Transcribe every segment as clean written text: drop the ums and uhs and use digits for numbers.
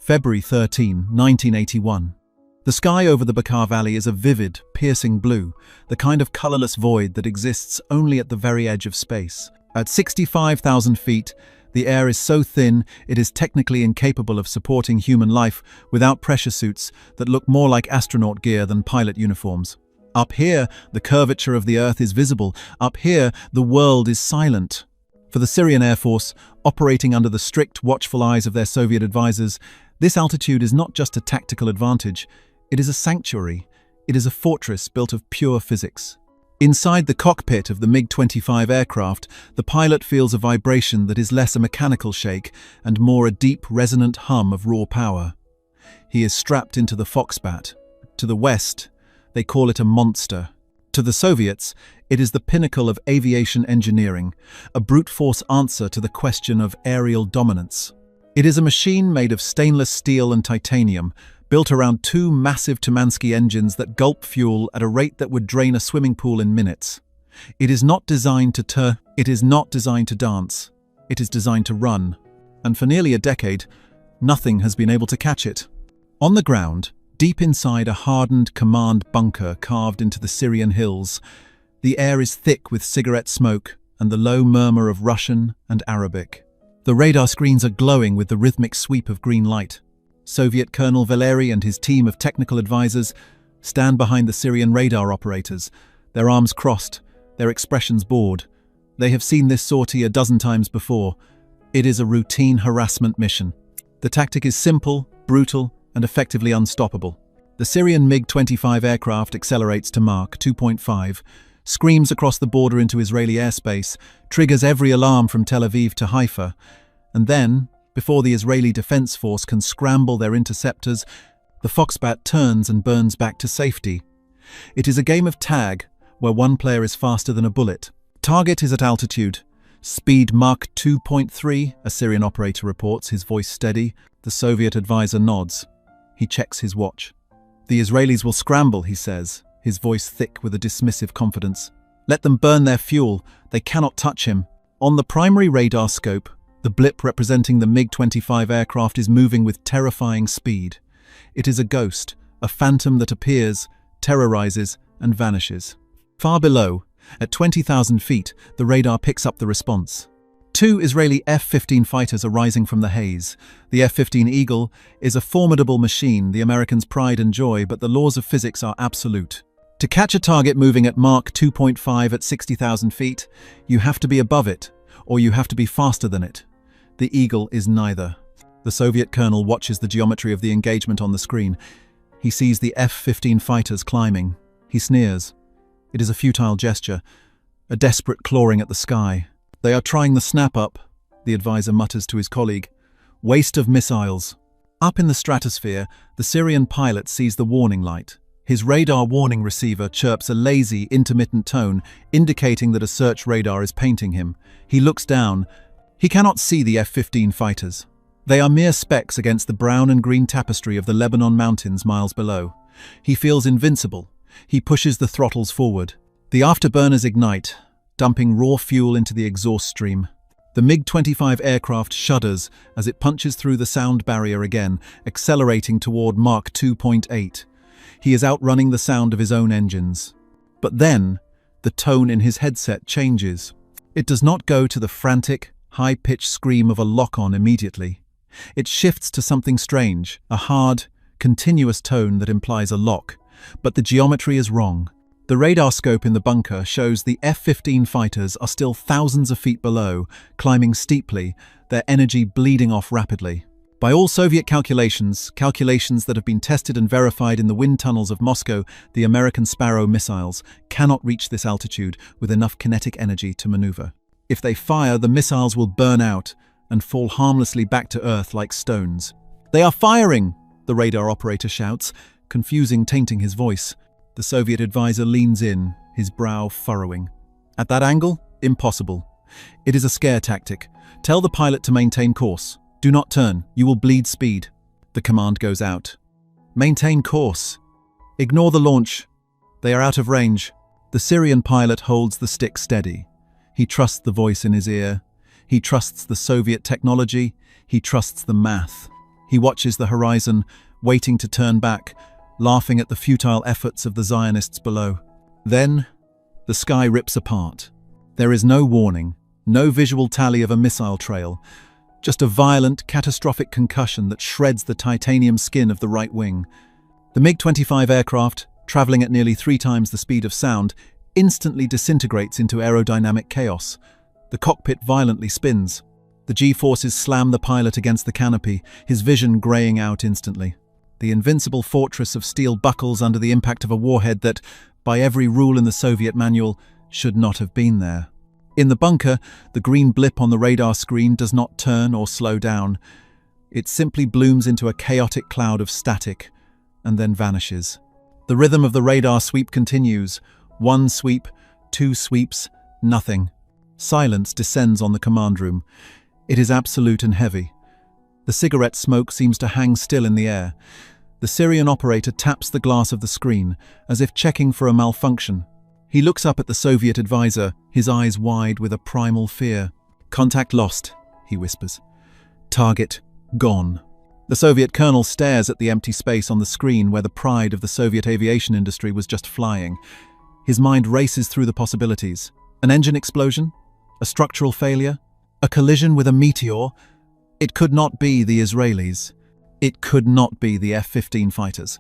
February 13, 1981. The sky over the Baikal Valley is a vivid, piercing blue, the kind of colorless void that exists only at the very edge of space. At 65,000 feet, the air is so thin it is technically incapable of supporting human life without pressure suits that look more like astronaut gear than pilot uniforms. Up here, the curvature of the Earth is visible. Up here, the world is silent. For the Syrian Air Force, operating under the strict, watchful eyes of their Soviet advisors, this altitude is not just a tactical advantage, it is a sanctuary. It is a fortress built of pure physics. Inside the cockpit of the MiG-25 aircraft, the pilot feels a vibration that is less a mechanical shake and more a deep, resonant hum of raw power. He is strapped into the Foxbat. To the West, they call it a monster. To the Soviets, it is the pinnacle of aviation engineering, a brute force answer to the question of aerial dominance. It is a machine made of stainless steel and titanium, built around two massive Tumansky engines that gulp fuel at a rate that would drain a swimming pool in minutes. It is not designed to dance. It is designed to run. And for nearly a decade, nothing has been able to catch it. On the ground, deep inside a hardened command bunker carved into the Syrian hills, the air is thick with cigarette smoke and the low murmur of Russian and Arabic. The radar screens are glowing with the rhythmic sweep of green light. Soviet Colonel Valery and his team of technical advisors stand behind the Syrian radar operators, their arms crossed, their expressions bored. They have seen this sortie a dozen times before. It is a routine harassment mission. The tactic is simple, brutal, and effectively unstoppable. The Syrian MiG-25 aircraft accelerates to Mach 2.5, screams across the border into Israeli airspace, triggers every alarm from Tel Aviv to Haifa, and then, before the Israeli Defense Force can scramble their interceptors, the Foxbat turns and burns back to safety. It is a game of tag, where one player is faster than a bullet. Target is at altitude. Speed Mach 2.3, a Syrian operator reports, his voice steady. The Soviet advisor nods. He checks his watch. The Israelis will scramble, he says, his voice thick with a dismissive confidence. Let them burn their fuel. They cannot touch him. On the primary radar scope, the blip representing the MiG-25 aircraft is moving with terrifying speed. It is a ghost, a phantom that appears, terrorizes, and vanishes. Far below, at 20,000 feet, the radar picks up the response. Two Israeli F-15 fighters are rising from the haze. The F-15 Eagle is a formidable machine, the Americans' pride and joy, but the laws of physics are absolute. To catch a target moving at Mach 2.5 at 60,000 feet, you have to be above it, or you have to be faster than it. The Eagle is neither. The Soviet colonel watches the geometry of the engagement on the screen. He sees the F-15 fighters climbing. He sneers. It is a futile gesture, a desperate clawing at the sky. They are trying the snap-up, the advisor mutters to his colleague. Waste of missiles. Up in the stratosphere, the Syrian pilot sees the warning light. His radar warning receiver chirps a lazy, intermittent tone, indicating that a search radar is painting him. He looks down. He cannot see the F-15 fighters. They are mere specks against the brown and green tapestry of the Lebanon mountains miles below. He feels invincible. He pushes the throttles forward. The afterburners ignite, dumping raw fuel into the exhaust stream. The MiG-25 aircraft shudders as it punches through the sound barrier again, accelerating toward Mach 2.8. He is outrunning the sound of his own engines. But then, the tone in his headset changes. It does not go to the frantic, high-pitched scream of a lock-on immediately. It shifts to something strange, a hard, continuous tone that implies a lock. But the geometry is wrong. The radar scope in the bunker shows the F-15 fighters are still thousands of feet below, climbing steeply, their energy bleeding off rapidly. By all Soviet calculations that have been tested and verified in the wind tunnels of Moscow, the American Sparrow missiles cannot reach this altitude with enough kinetic energy to maneuver. If they fire, the missiles will burn out and fall harmlessly back to Earth like stones. "They are firing!" the radar operator shouts, confusing tainting his voice. The Soviet advisor leans in, his brow furrowing. At that angle? Impossible. It is a scare tactic. Tell the pilot to maintain course. Do not turn. You will bleed speed. The command goes out. Maintain course. Ignore the launch. They are out of range. The Syrian pilot holds the stick steady. He trusts the voice in his ear. He trusts the Soviet technology. He trusts the math. He watches the horizon, waiting to turn back, laughing at the futile efforts of the Zionists below. Then, the sky rips apart. There is no warning, no visual tally of a missile trail, just a violent, catastrophic concussion that shreds the titanium skin of the right wing. The MiG-25 aircraft, traveling at nearly 3 times the speed of sound, instantly disintegrates into aerodynamic chaos. The cockpit violently spins. The G-forces slam the pilot against the canopy, his vision graying out instantly. The invincible fortress of steel buckles under the impact of a warhead that, by every rule in the Soviet manual, should not have been there. In the bunker, the green blip on the radar screen does not turn or slow down. It simply blooms into a chaotic cloud of static, and then vanishes. The rhythm of the radar sweep continues. 1 sweep, 2 sweeps, nothing. Silence descends on the command room. It is absolute and heavy. The cigarette smoke seems to hang still in the air. The Syrian operator taps the glass of the screen, as if checking for a malfunction. He looks up at the Soviet advisor, his eyes wide with a primal fear. "Contact lost," he whispers. "Target gone." The Soviet colonel stares at the empty space on the screen where the pride of the Soviet aviation industry was just flying. His mind races through the possibilities. An engine explosion? A structural failure? A collision with a meteor? It could not be the Israelis. It could not be the F-15 fighters.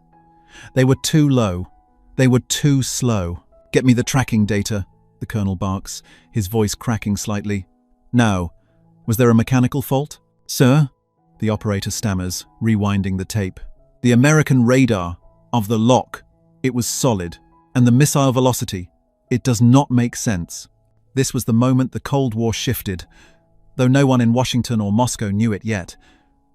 They were too low. They were too slow. "Get me the tracking data," the colonel barks, his voice cracking slightly. "Now, was there a mechanical fault?" "Sir?" the operator stammers, rewinding the tape. "The American radar of the lock, it was solid. And the missile velocity, it does not make sense." This was the moment the Cold War shifted. Though no one in Washington or Moscow knew it yet,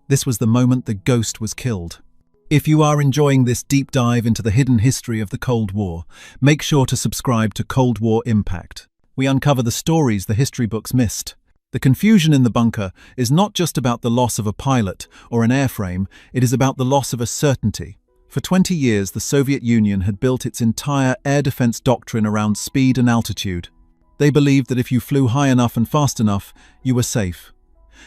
this was the moment the ghost was killed. If you are enjoying this deep dive into the hidden history of the Cold War, make sure to subscribe to Cold War Impact. We uncover the stories the history books missed. The confusion in the bunker is not just about the loss of a pilot or an airframe, it is about the loss of a certainty. For 20 years, the Soviet Union had built its entire air defense doctrine around speed and altitude. They believed that if you flew high enough and fast enough, you were safe.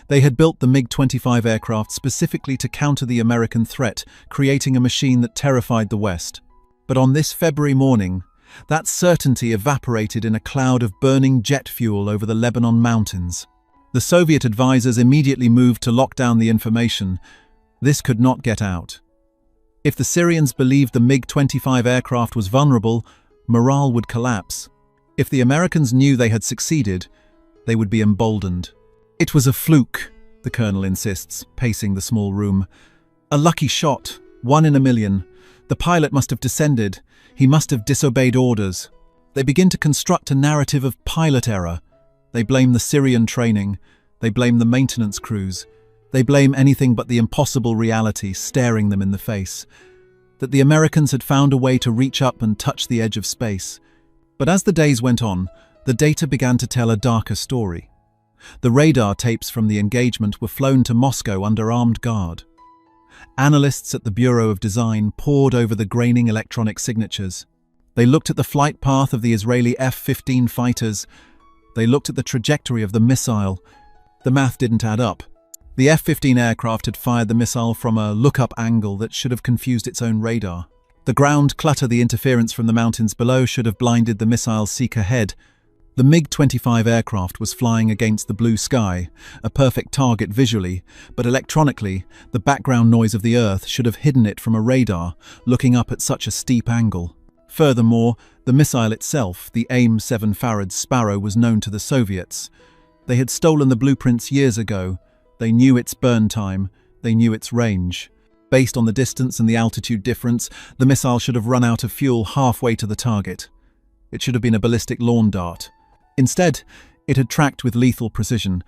They had built the MiG-25 aircraft specifically to counter the American threat, creating a machine that terrified the West. But on this February morning, that certainty evaporated in a cloud of burning jet fuel over the Lebanon mountains. The Soviet advisors immediately moved to lock down the information. This could not get out. If the Syrians believed the MiG-25 aircraft was vulnerable, morale would collapse. If the Americans knew they had succeeded, they would be emboldened. "It was a fluke," the colonel insists, pacing the small room. "A lucky shot, 1 in a million. The pilot must have descended. He must have disobeyed orders." They begin to construct a narrative of pilot error. They blame the Syrian training. They blame the maintenance crews. They blame anything but the impossible reality staring them in the face. That the Americans had found a way to reach up and touch the edge of space. But as the days went on, the data began to tell a darker story. The radar tapes from the engagement were flown to Moscow under armed guard. Analysts at the Bureau of Design pored over the graining electronic signatures. They looked at the flight path of the Israeli F-15 fighters. They looked at the trajectory of the missile. The math didn't add up. The F-15 aircraft had fired the missile from a look-up angle that should have confused its own radar. The ground clutter, the interference from the mountains below, should have blinded the missile's seeker head. The MiG-25 aircraft was flying against the blue sky, a perfect target visually, but electronically, the background noise of the Earth should have hidden it from a radar, looking up at such a steep angle. Furthermore, the missile itself, the AIM-7 Farad Sparrow, was known to the Soviets. They had stolen the blueprints years ago. They knew its burn time. They knew its range. Based on the distance and the altitude difference, the missile should have run out of fuel halfway to the target. It should have been a ballistic lawn dart. Instead, it had tracked with lethal precision.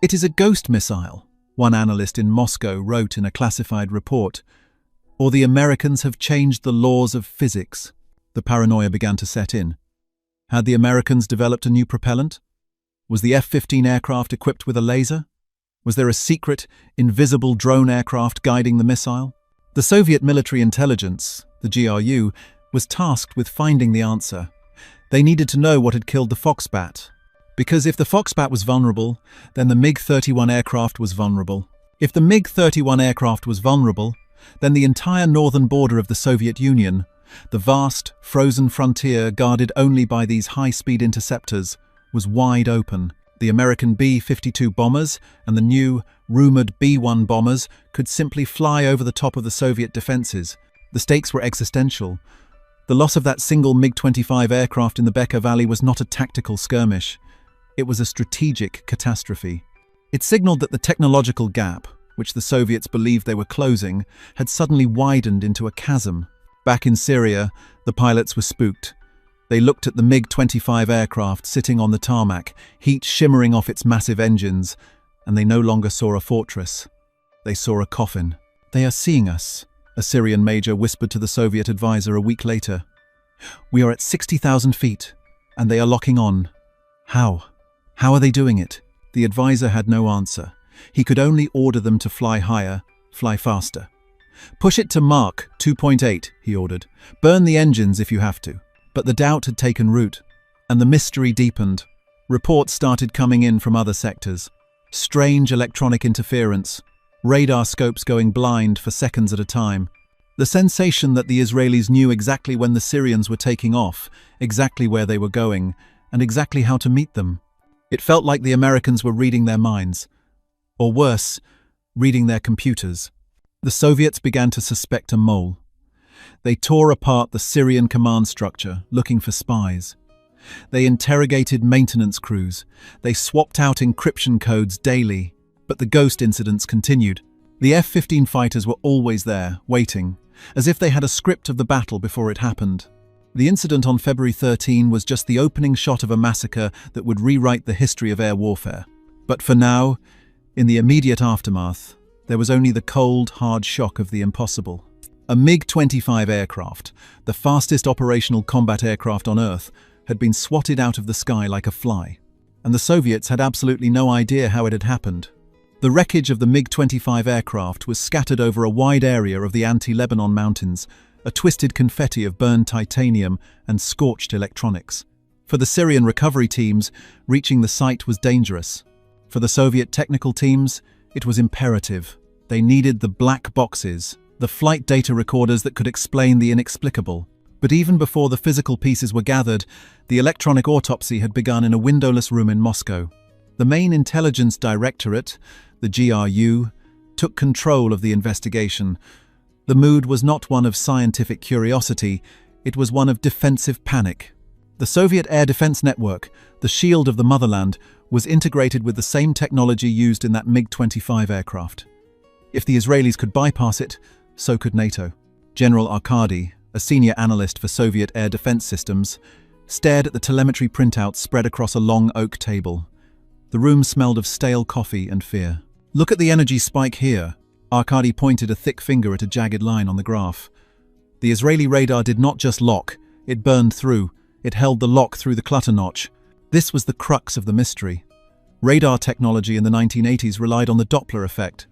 "It is a ghost missile," one analyst in Moscow wrote in a classified report. "Or the Americans have changed the laws of physics." The paranoia began to set in. Had the Americans developed a new propellant? Was the F-15 aircraft equipped with a laser? Was there a secret, invisible drone aircraft guiding the missile? The Soviet military intelligence, the GRU, was tasked with finding the answer. They needed to know what had killed the Foxbat. Because if the Foxbat was vulnerable, then the MiG-31 aircraft was vulnerable. If the MiG-31 aircraft was vulnerable, then the entire northern border of the Soviet Union, the vast, frozen frontier guarded only by these high-speed interceptors, was wide open. The American B-52 bombers and the new, rumored B-1 bombers could simply fly over the top of the Soviet defenses. The stakes were existential. The loss of that single MiG-25 aircraft in the Bekaa Valley was not a tactical skirmish. It was a strategic catastrophe. It signaled that the technological gap, which the Soviets believed they were closing, had suddenly widened into a chasm. Back in Syria, the pilots were spooked. They looked at the MiG-25 aircraft sitting on the tarmac, heat shimmering off its massive engines, and they no longer saw a fortress. They saw a coffin. "They are seeing us," a Syrian major whispered to the Soviet advisor a week later. "We are at 60,000 feet, and they are locking on. How? How are they doing it?" The advisor had no answer. He could only order them to fly higher, fly faster. "Push it to Mach 2.8, he ordered. "Burn the engines if you have to." But the doubt had taken root, and the mystery deepened. Reports started coming in from other sectors. Strange electronic interference, radar scopes going blind for seconds at a time. The sensation that the Israelis knew exactly when the Syrians were taking off, exactly where they were going, and exactly how to meet them. It felt like the Americans were reading their minds. Or worse, reading their computers. The Soviets began to suspect a mole. They tore apart the Syrian command structure, looking for spies. They interrogated maintenance crews. They swapped out encryption codes daily. But the ghost incidents continued. The F-15 fighters were always there, waiting, as if they had a script of the battle before it happened. The incident on February 13 was just the opening shot of a massacre that would rewrite the history of air warfare. But for now, in the immediate aftermath, there was only the cold, hard shock of the impossible. A MiG-25 aircraft, the fastest operational combat aircraft on Earth, had been swatted out of the sky like a fly. And the Soviets had absolutely no idea how it had happened. The wreckage of the MiG-25 aircraft was scattered over a wide area of the anti-Lebanon mountains, a twisted confetti of burned titanium and scorched electronics. For the Syrian recovery teams, reaching the site was dangerous. For the Soviet technical teams, it was imperative. They needed the black boxes, the flight data recorders that could explain the inexplicable. But even before the physical pieces were gathered, the electronic autopsy had begun in a windowless room in Moscow. The main intelligence directorate, the GRU, took control of the investigation. The mood was not one of scientific curiosity, it was one of defensive panic. The Soviet air defense network, the shield of the motherland, was integrated with the same technology used in that MiG-25 aircraft. If the Israelis could bypass it, so could NATO. General Arkady, a senior analyst for Soviet air defense systems, stared at the telemetry printouts spread across a long oak table. The room smelled of stale coffee and fear. "Look at the energy spike here." Arkady pointed a thick finger at a jagged line on the graph. The Israeli radar did not just lock, it burned through. It held the lock through the clutter notch. This was the crux of the mystery. Radar technology in the 1980s relied on the Doppler effect.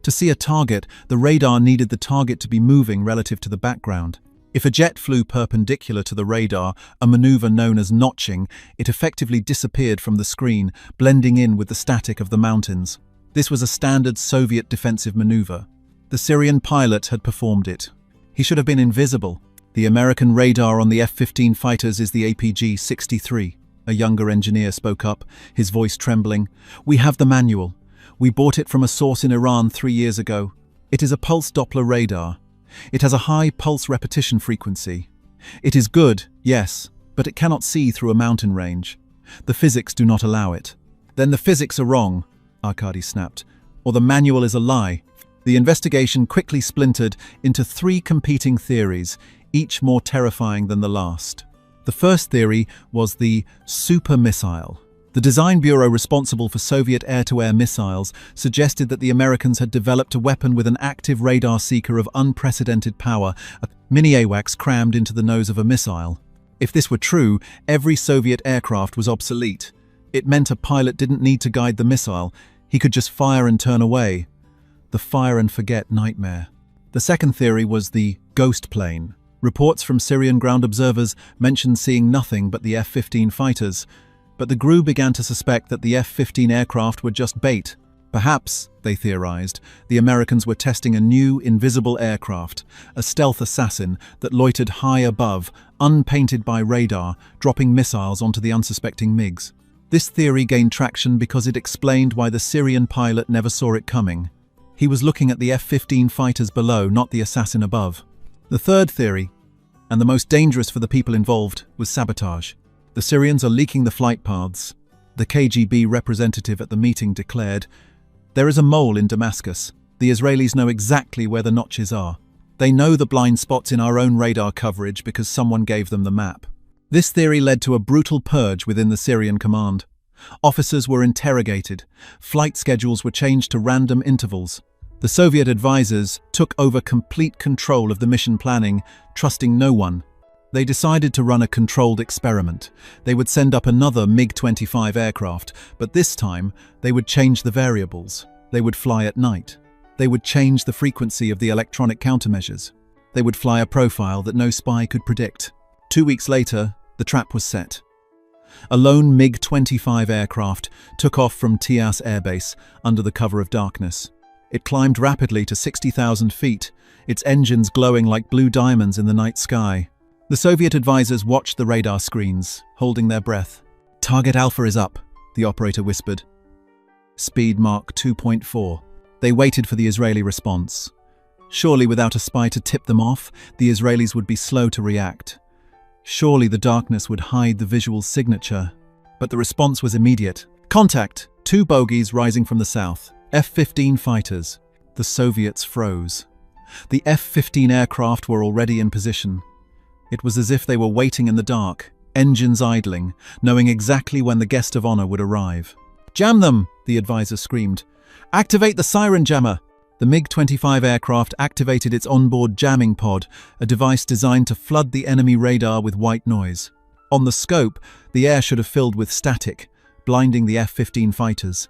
To see a target, the radar needed the target to be moving relative to the background. If a jet flew perpendicular to the radar, a maneuver known as notching, it effectively disappeared from the screen, blending in with the static of the mountains. This was a standard Soviet defensive maneuver. The Syrian pilot had performed it. He should have been invisible. The American radar on the F-15 fighters is the APG-63. A younger engineer spoke up, his voice trembling. "We have the manual. We bought it from a source in Iran 3 years ago. It is a pulse Doppler radar. It has a high pulse repetition frequency. It is good, yes, but it cannot see through a mountain range. The physics do not allow it." "Then the physics are wrong," Arkady snapped, "or the manual is a lie." The investigation quickly splintered into 3 competing theories, each more terrifying than the last. The first theory was the super missile. The design bureau responsible for Soviet air-to-air missiles suggested that the Americans had developed a weapon with an active radar seeker of unprecedented power, a mini AWACS crammed into the nose of a missile. If this were true, every Soviet aircraft was obsolete. It meant a pilot didn't need to guide the missile, he could just fire and turn away. The fire-and-forget nightmare. The second theory was the ghost plane. Reports from Syrian ground observers mentioned seeing nothing but the F-15 fighters, but the GRU began to suspect that the F-15 aircraft were just bait. Perhaps, they theorized, the Americans were testing a new, invisible aircraft, a stealth assassin that loitered high above, unpainted by radar, dropping missiles onto the unsuspecting MiGs. This theory gained traction because it explained why the Syrian pilot never saw it coming. He was looking at the F-15 fighters below, not the assassin above. The third theory, and the most dangerous for the people involved, was sabotage. The Syrians are leaking the flight paths. The KGB representative at the meeting declared, "There is a mole in Damascus. The Israelis know exactly where the notches are. They know the blind spots in our own radar coverage because someone gave them the map." This theory led to a brutal purge within the Syrian command. Officers were interrogated. Flight schedules were changed to random intervals. The Soviet advisors took over complete control of the mission planning, trusting no one. They decided to run a controlled experiment. They would send up another MiG-25 aircraft, but this time they would change the variables. They would fly at night. They would change the frequency of the electronic countermeasures. They would fly a profile that no spy could predict. 2 weeks later, the trap was set. A lone MiG-25 aircraft took off from Tias Air Base under the cover of darkness. It climbed rapidly to 60,000 feet, its engines glowing like blue diamonds in the night sky. The Soviet advisors watched the radar screens, holding their breath. "Target Alpha is up," the operator whispered. Speed Mach 2.4. They waited for the Israeli response. Surely without a spy to tip them off, the Israelis would be slow to react. Surely the darkness would hide the visual signature. But the response was immediate. "Contact! 2 bogies rising from the south. F-15 fighters." The Soviets froze. The F-15 aircraft were already in position. It was as if they were waiting in the dark, engines idling, knowing exactly when the guest of honor would arrive. "Jam them!" the advisor screamed. "Activate the siren jammer!" The MiG-25 aircraft activated its onboard jamming pod, a device designed to flood the enemy radar with white noise. On the scope, the air should have filled with static, blinding the F-15 fighters.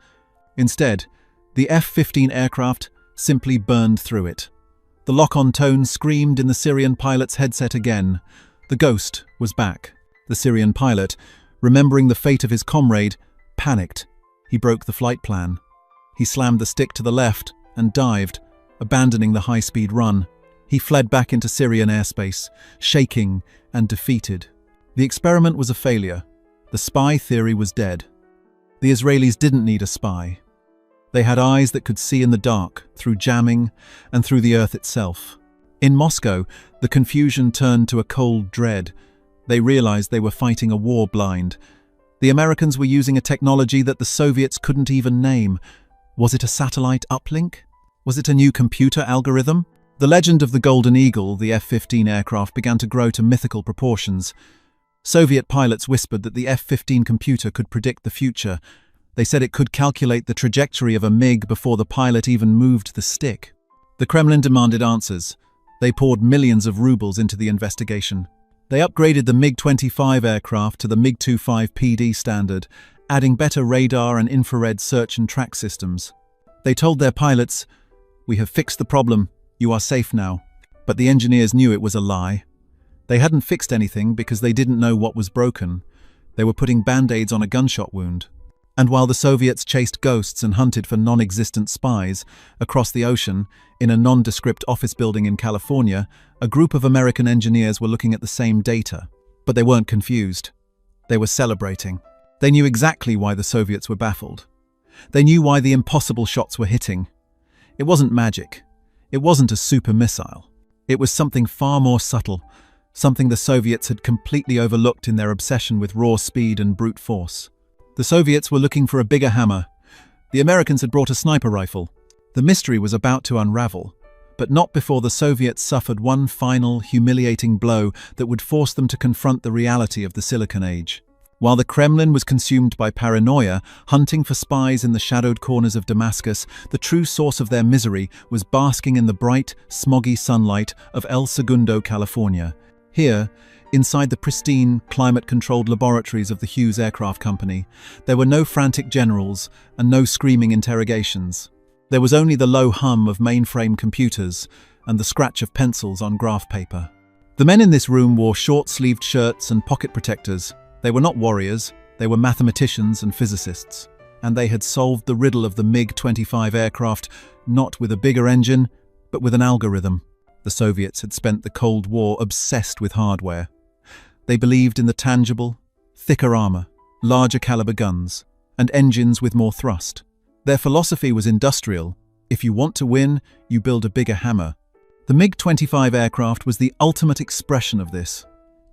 Instead, the F-15 aircraft simply burned through it. The lock-on tone screamed in the Syrian pilot's headset again. The ghost was back. The Syrian pilot, remembering the fate of his comrade, panicked. He broke the flight plan. He slammed the stick to the left and dived, abandoning the high-speed run. He fled back into Syrian airspace, shaking and defeated. The experiment was a failure. The spy theory was dead. The Israelis didn't need a spy. They had eyes that could see in the dark, through jamming, and through the earth itself. In Moscow, the confusion turned to a cold dread. They realized they were fighting a war blind. The Americans were using a technology that the Soviets couldn't even name. Was it a satellite uplink? Was it a new computer algorithm? The legend of the Golden Eagle, the F-15 aircraft, began to grow to mythical proportions. Soviet pilots whispered that the F-15 computer could predict the future. They said it could calculate the trajectory of a MiG before the pilot even moved the stick. The Kremlin demanded answers. They poured millions of rubles into the investigation. They upgraded the MiG-25 aircraft to the MiG-25 PD standard, adding better radar and infrared search and track systems. They told their pilots, "We have fixed the problem, you are safe now." But the engineers knew it was a lie. They hadn't fixed anything because they didn't know what was broken. They were putting band-aids on a gunshot wound. And while the Soviets chased ghosts and hunted for non-existent spies, across the ocean, in a nondescript office building in California, a group of American engineers were looking at the same data. But they weren't confused. They were celebrating. They knew exactly why the Soviets were baffled. They knew why the impossible shots were hitting. It wasn't magic. It wasn't a super missile. It was something far more subtle, something the Soviets had completely overlooked in their obsession with raw speed and brute force. The Soviets were looking for a bigger hammer. The Americans had brought a sniper rifle. The mystery was about to unravel, but not before the Soviets suffered one final, humiliating blow that would force them to confront the reality of the Silicon Age. While the Kremlin was consumed by paranoia, hunting for spies in the shadowed corners of Damascus, the true source of their misery was basking in the bright, smoggy sunlight of El Segundo, California. Here, inside the pristine, climate-controlled laboratories of the Hughes Aircraft Company, there were no frantic generals and no screaming interrogations. There was only the low hum of mainframe computers and the scratch of pencils on graph paper. The men in this room wore short-sleeved shirts and pocket protectors. They were not warriors, they were mathematicians and physicists. and they had solved the riddle of the MiG-25 aircraft, not with a bigger engine, but with an algorithm. The Soviets had spent the Cold War obsessed with hardware. They believed in the tangible, thicker armor, larger caliber guns, and engines with more thrust. Their philosophy was industrial. If you want to win, you build a bigger hammer. The MiG-25 aircraft was the ultimate expression of this.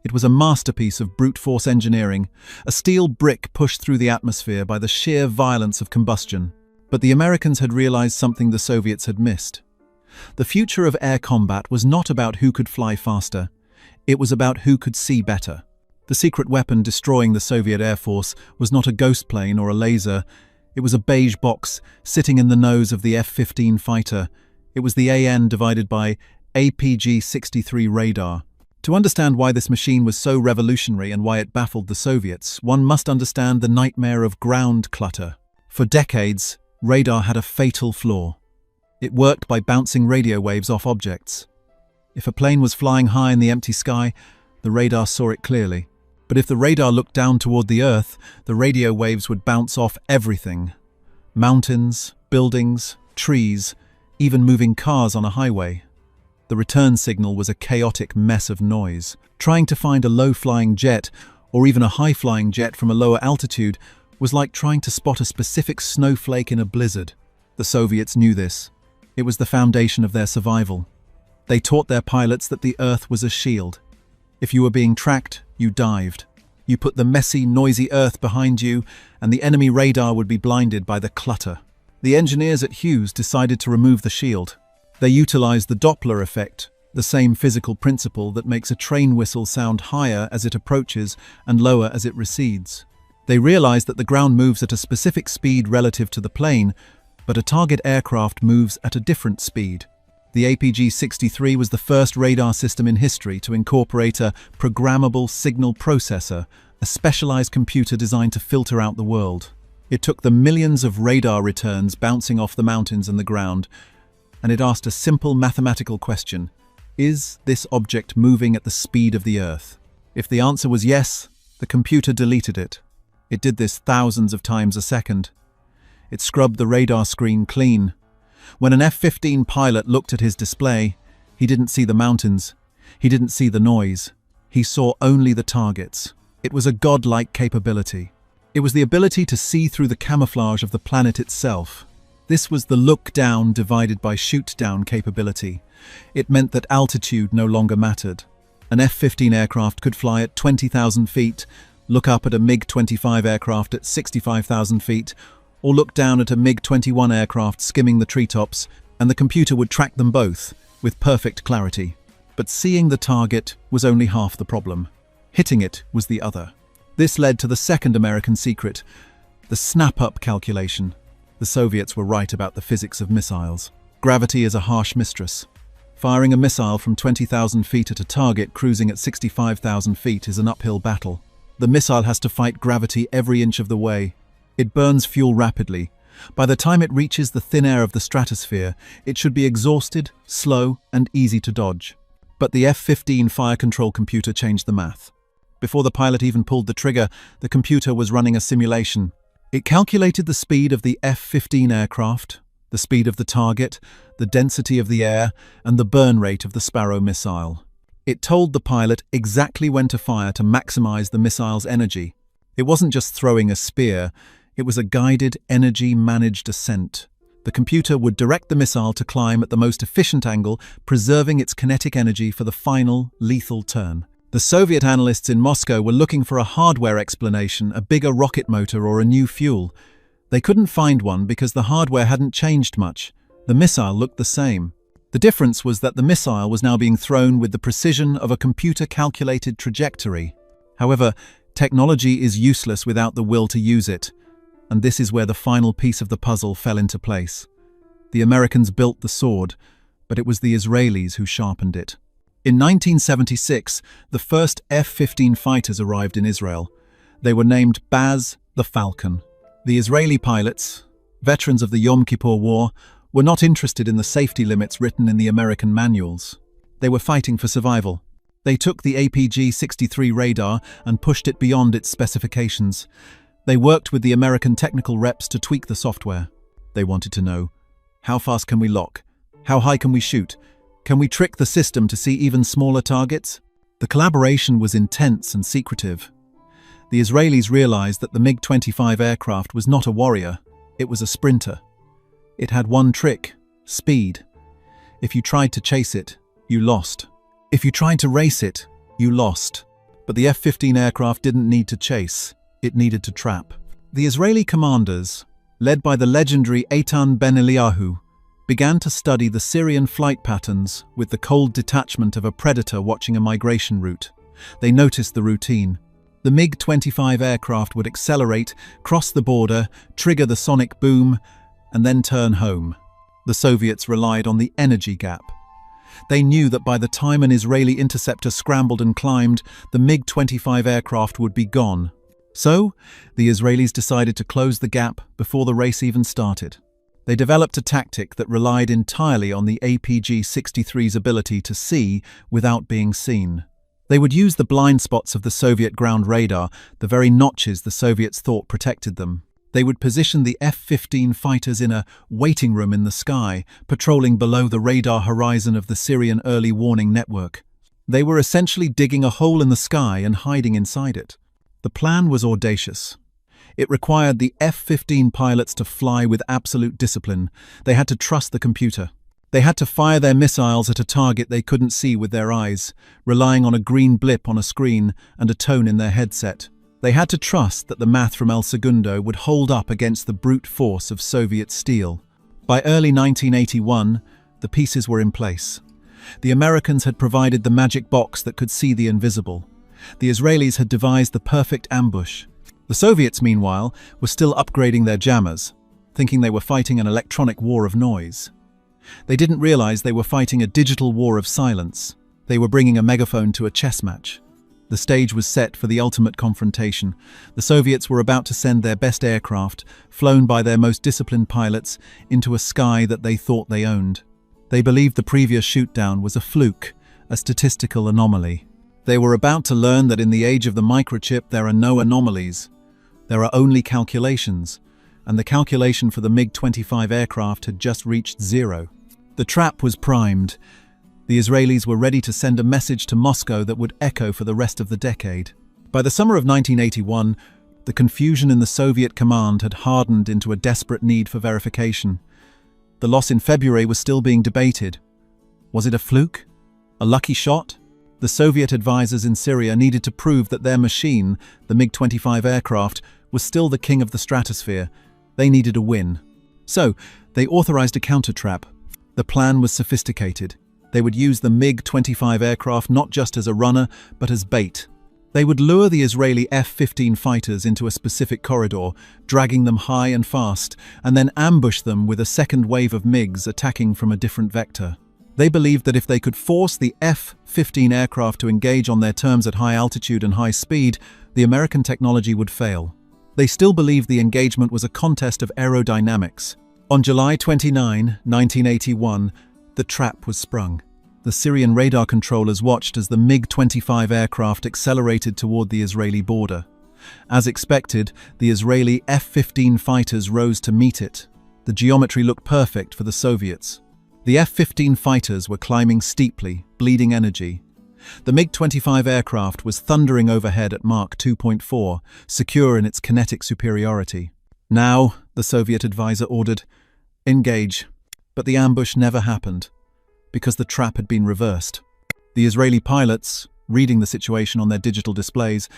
It was a masterpiece of brute force engineering, a steel brick pushed through the atmosphere by the sheer violence of combustion. But the Americans had realized something the Soviets had missed. The future of air combat was not about who could fly faster. It was about who could see better. The secret weapon destroying the Soviet Air Force was not a ghost plane or a laser. It was a beige box sitting in the nose of the F-15 fighter. It was the AN divided by APG-63 radar. To understand why this machine was so revolutionary and why it baffled the Soviets, one must understand the nightmare of ground clutter. For decades, radar had a fatal flaw. It worked by bouncing radio waves off objects. If a plane was flying high in the empty sky, the radar saw it clearly. But if the radar looked down toward the Earth, the radio waves would bounce off everything. Mountains, buildings, trees, even moving cars on a highway. The return signal was a chaotic mess of noise. Trying to find a low-flying jet, or even a high-flying jet from a lower altitude, was like trying to spot a specific snowflake in a blizzard. The Soviets knew this. It was the foundation of their survival. They taught their pilots that the Earth was a shield. If you were being tracked, you dived. You put the messy, noisy Earth behind you, and the enemy radar would be blinded by the clutter. The engineers at Hughes decided to remove the shield. They utilized the Doppler effect, the same physical principle that makes a train whistle sound higher as it approaches and lower as it recedes. They realized that the ground moves at a specific speed relative to the plane, but a target aircraft moves at a different speed. The APG-63 was the first radar system in history to incorporate a programmable signal processor, a specialized computer designed to filter out the world. It took the millions of radar returns bouncing off the mountains and the ground, and it asked a simple mathematical question: is this object moving at the speed of the Earth? If the answer was yes, the computer deleted it. It did this thousands of times a second. It scrubbed the radar screen clean. When an F-15 pilot looked at his display, he didn't see the mountains. He didn't see the noise. He saw only the targets. It was a godlike capability. It was the ability to see through the camouflage of the planet itself. This was the look-down divided by shoot-down capability. It meant that altitude no longer mattered. An F-15 aircraft could fly at 20,000 feet, look up at a MiG-25 aircraft at 65,000 feet, or look down at a MiG-21 aircraft skimming the treetops, and the computer would track them both with perfect clarity. But seeing the target was only half the problem. Hitting it was the other. This led to the second American secret, the snap-up calculation. The Soviets were right about the physics of missiles. Gravity is a harsh mistress. Firing a missile from 20,000 feet at a target cruising at 65,000 feet is an uphill battle. The missile has to fight gravity every inch of the way. It burns fuel rapidly. By the time it reaches the thin air of the stratosphere, it should be exhausted, slow, and easy to dodge. But the F-15 fire control computer changed the math. Before the pilot even pulled the trigger, the computer was running a simulation. It calculated the speed of the F-15 aircraft, the speed of the target, the density of the air, and the burn rate of the Sparrow missile. It told the pilot exactly when to fire to maximize the missile's energy. It wasn't just throwing a spear. It was a guided, energy-managed ascent. The computer would direct the missile to climb at the most efficient angle, preserving its kinetic energy for the final, lethal turn. The Soviet analysts in Moscow were looking for a hardware explanation, a bigger rocket motor or a new fuel. They couldn't find one because the hardware hadn't changed much. The missile looked the same. The difference was that the missile was now being thrown with the precision of a computer-calculated trajectory. However, technology is useless without the will to use it. And this is where the final piece of the puzzle fell into place. The Americans built the sword, but it was the Israelis who sharpened it. In 1976, the first F-15 fighters arrived in Israel. They were named Baz the Falcon. The Israeli pilots, veterans of the Yom Kippur War, were not interested in the safety limits written in the American manuals. They were fighting for survival. They took the APG-63 radar and pushed it beyond its specifications. They worked with the American technical reps to tweak the software. They wanted to know, how fast can we lock? How high can we shoot? Can we trick the system to see even smaller targets? The collaboration was intense and secretive. The Israelis realized that the MiG-25 aircraft was not a warrior, it was a sprinter. It had one trick: speed. If you tried to chase it, you lost. If you tried to race it, you lost. But the F-15 aircraft didn't need to chase, it needed to trap. The Israeli commanders, led by the legendary Eitan Ben Eliyahu, began to study the Syrian flight patterns with the cold detachment of a predator watching a migration route. They noticed the routine. The MiG-25 aircraft would accelerate, cross the border, trigger the sonic boom, and then turn home. The Soviets relied on the energy gap. They knew that by the time an Israeli interceptor scrambled and climbed, the MiG-25 aircraft would be gone. So, the Israelis decided to close the gap before the race even started. They developed a tactic that relied entirely on the APG-63's ability to see without being seen. They would use the blind spots of the Soviet ground radar, the very notches the Soviets thought protected them. They would position the F-15 fighters in a waiting room in the sky, patrolling below the radar horizon of the Syrian early warning network. They were essentially digging a hole in the sky and hiding inside it. The plan was audacious. It required the F-15 pilots to fly with absolute discipline. They had to trust the computer. They had to fire their missiles at a target they couldn't see with their eyes, relying on a green blip on a screen and a tone in their headset. They had to trust that the math from El Segundo would hold up against the brute force of Soviet steel. By early 1981, the pieces were in place. The Americans had provided the magic box that could see the invisible. The Israelis had devised the perfect ambush. The Soviets, meanwhile, were still upgrading their jammers, thinking they were fighting an electronic war of noise. They didn't realize they were fighting a digital war of silence. They were bringing a megaphone to a chess match. The stage was set for the ultimate confrontation. The Soviets were about to send their best aircraft, flown by their most disciplined pilots, into a sky that they thought they owned. They believed the previous shootdown was a fluke, a statistical anomaly. They were about to learn that in the age of the microchip there are no anomalies. There are only calculations, and the calculation for the MiG-25 aircraft had just reached zero. The trap was primed. The Israelis were ready to send a message to Moscow that would echo for the rest of the decade. By the summer of 1981, the confusion in the Soviet command had hardened into a desperate need for verification. The loss in February was still being debated. Was it a fluke? A lucky shot? The Soviet advisors in Syria needed to prove that their machine, the MiG-25 aircraft, was still the king of the stratosphere. They needed a win. So, they authorized a counter-trap. The plan was sophisticated. They would use the MiG-25 aircraft not just as a runner, but as bait. They would lure the Israeli F-15 fighters into a specific corridor, dragging them high and fast, and then ambush them with a second wave of MiGs attacking from a different vector. They believed that if they could force the F-15 aircraft to engage on their terms at high altitude and high speed, the American technology would fail. They still believed the engagement was a contest of aerodynamics. On July 29, 1981, the trap was sprung. The Syrian radar controllers watched as the MiG-25 aircraft accelerated toward the Israeli border. As expected, the Israeli F-15 fighters rose to meet it. The geometry looked perfect for the Soviets. The F-15 fighters were climbing steeply, bleeding energy. The MiG-25 aircraft was thundering overhead at Mach 2.4, secure in its kinetic superiority. Now, the Soviet advisor ordered, engage. But the ambush never happened, because the trap had been reversed. The Israeli pilots, reading the situation on their digital displays,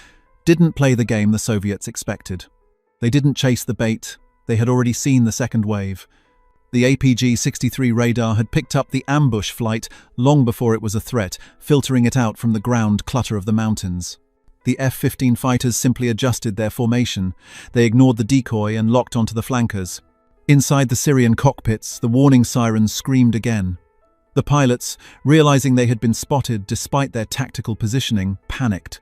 didn't play the game the Soviets expected. They didn't chase the bait, they had already seen the second wave. The APG-63 radar had picked up the ambush flight long before it was a threat, filtering it out from the ground clutter of the mountains. The F-15 fighters simply adjusted their formation. They ignored the decoy and locked onto the flankers. Inside the Syrian cockpits, the warning sirens screamed again. The pilots, realizing they had been spotted despite their tactical positioning, panicked.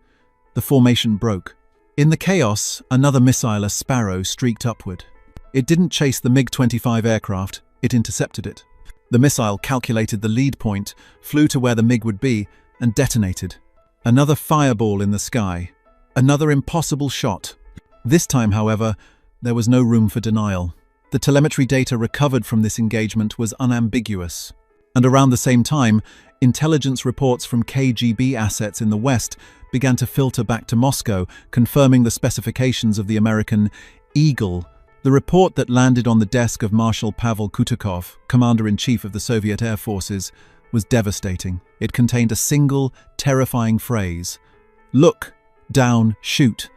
The formation broke. In the chaos, another missile, a Sparrow, streaked upward. It didn't chase the MiG-25 aircraft, it intercepted it. The missile calculated the lead point, flew to where the MiG would be, and detonated. Another fireball in the sky. Another impossible shot. This time, however, there was no room for denial. The telemetry data recovered from this engagement was unambiguous. And around the same time, intelligence reports from KGB assets in the West began to filter back to Moscow, confirming the specifications of the American Eagle. The report that landed on the desk of Marshal Pavel Kutukov, Commander-in-Chief of the Soviet Air Forces, was devastating. It contained a single, terrifying phrase: "Look, down, shoot,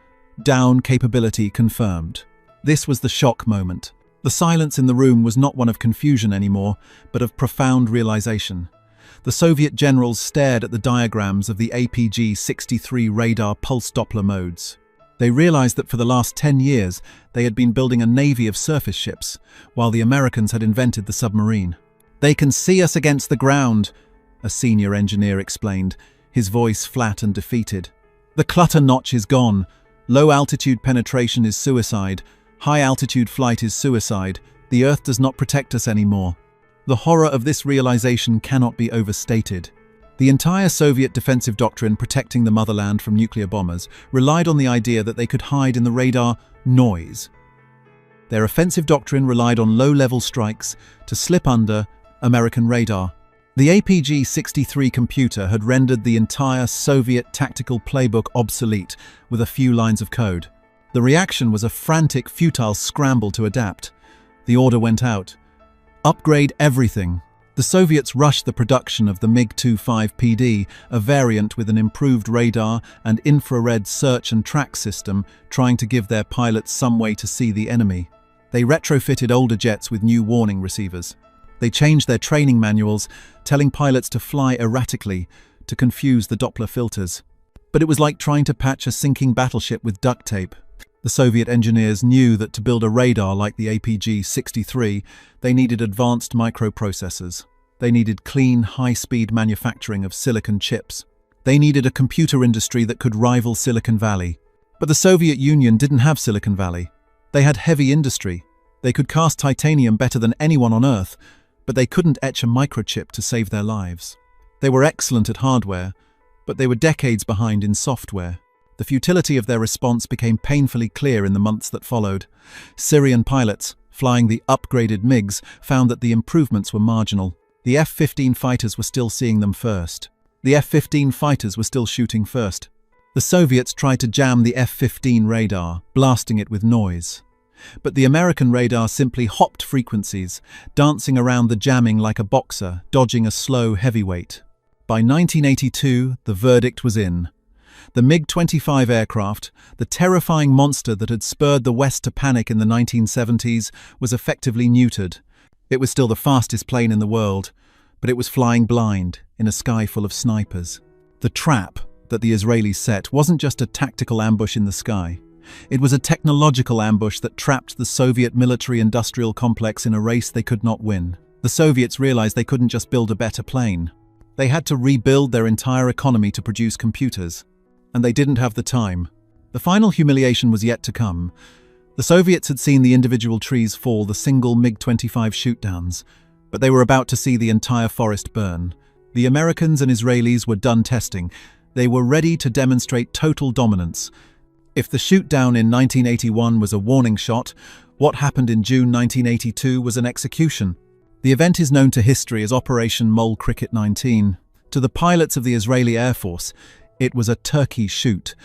down capability confirmed." This was the shock moment. The silence in the room was not one of confusion anymore, but of profound realization. The Soviet generals stared at the diagrams of the APG-63 radar pulse Doppler modes. They realized that for the last 10 years, they had been building a navy of surface ships, while the Americans had invented the submarine. "They can see us against the ground," a senior engineer explained, his voice flat and defeated. "The clutter notch is gone. Low-altitude penetration is suicide. High-altitude flight is suicide. The Earth does not protect us anymore." The horror of this realization cannot be overstated. The entire Soviet defensive doctrine protecting the motherland from nuclear bombers relied on the idea that they could hide in the radar noise. Their offensive doctrine relied on low-level strikes to slip under American radar. The APG-63 computer had rendered the entire Soviet tactical playbook obsolete with a few lines of code. The reaction was a frantic, futile scramble to adapt. The order went out: upgrade everything. The Soviets rushed the production of the MiG-25PD, a variant with an improved radar and infrared search and track system, trying to give their pilots some way to see the enemy. They retrofitted older jets with new warning receivers. They changed their training manuals, telling pilots to fly erratically, to confuse the Doppler filters. But it was like trying to patch a sinking battleship with duct tape. The Soviet engineers knew that to build a radar like the APG-63, they needed advanced microprocessors. They needed clean, high-speed manufacturing of silicon chips. They needed a computer industry that could rival Silicon Valley. But the Soviet Union didn't have Silicon Valley. They had heavy industry. They could cast titanium better than anyone on Earth, but they couldn't etch a microchip to save their lives. They were excellent at hardware, but they were decades behind in software. The futility of their response became painfully clear in the months that followed. Syrian pilots, flying the upgraded MiGs, found that the improvements were marginal. The F-15 fighters were still seeing them first. The F-15 fighters were still shooting first. The Soviets tried to jam the F-15 radar, blasting it with noise. But the American radar simply hopped frequencies, dancing around the jamming like a boxer, dodging a slow heavyweight. By 1982, the verdict was in. The MiG-25 aircraft, the terrifying monster that had spurred the West to panic in the 1970s, was effectively neutered. It was still the fastest plane in the world, but it was flying blind in a sky full of snipers. The trap that the Israelis set wasn't just a tactical ambush in the sky. It was a technological ambush that trapped the Soviet military-industrial complex in a race they could not win. The Soviets realized they couldn't just build a better plane. They had to rebuild their entire economy to produce computers. And they didn't have the time. The final humiliation was yet to come. The Soviets had seen the individual trees fall, the single MiG-25 shootdowns, but they were about to see the entire forest burn. The Americans and Israelis were done testing. They were ready to demonstrate total dominance. If the shootdown in 1981 was a warning shot, what happened in June 1982 was an execution. The event is known to history as Operation Mole Cricket 19. To the pilots of the Israeli Air Force, it was a turkey shoot.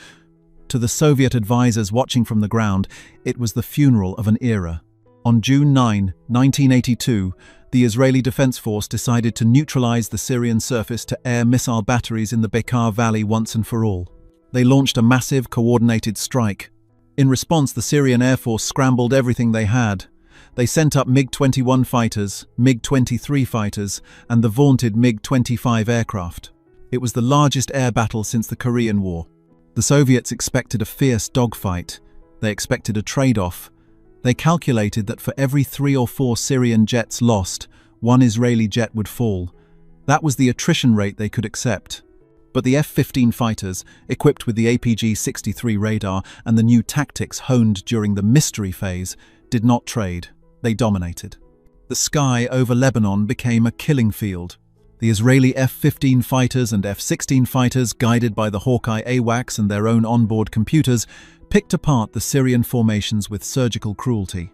To the Soviet advisors watching from the ground, it was the funeral of an era. On June 9, 1982, the Israeli Defense Force decided to neutralize the Syrian surface-to-air missile batteries in the Bekaa Valley once and for all. They launched a massive, coordinated strike. In response, the Syrian Air Force scrambled everything they had. They sent up MiG-21 fighters, MiG-23 fighters, and the vaunted MiG-25 aircraft. It was the largest air battle since the Korean War. The Soviets expected a fierce dogfight. They expected a trade-off. They calculated that for every 3 or 4 Syrian jets lost, 1 Israeli jet would fall. That was the attrition rate they could accept. But the F-15 fighters, equipped with the APG-63 radar and the new tactics honed during the mystery phase, did not trade. They dominated. The sky over Lebanon became a killing field. The Israeli F-15 fighters and F-16 fighters, guided by the Hawkeye AWACS and their own onboard computers, picked apart the Syrian formations with surgical cruelty.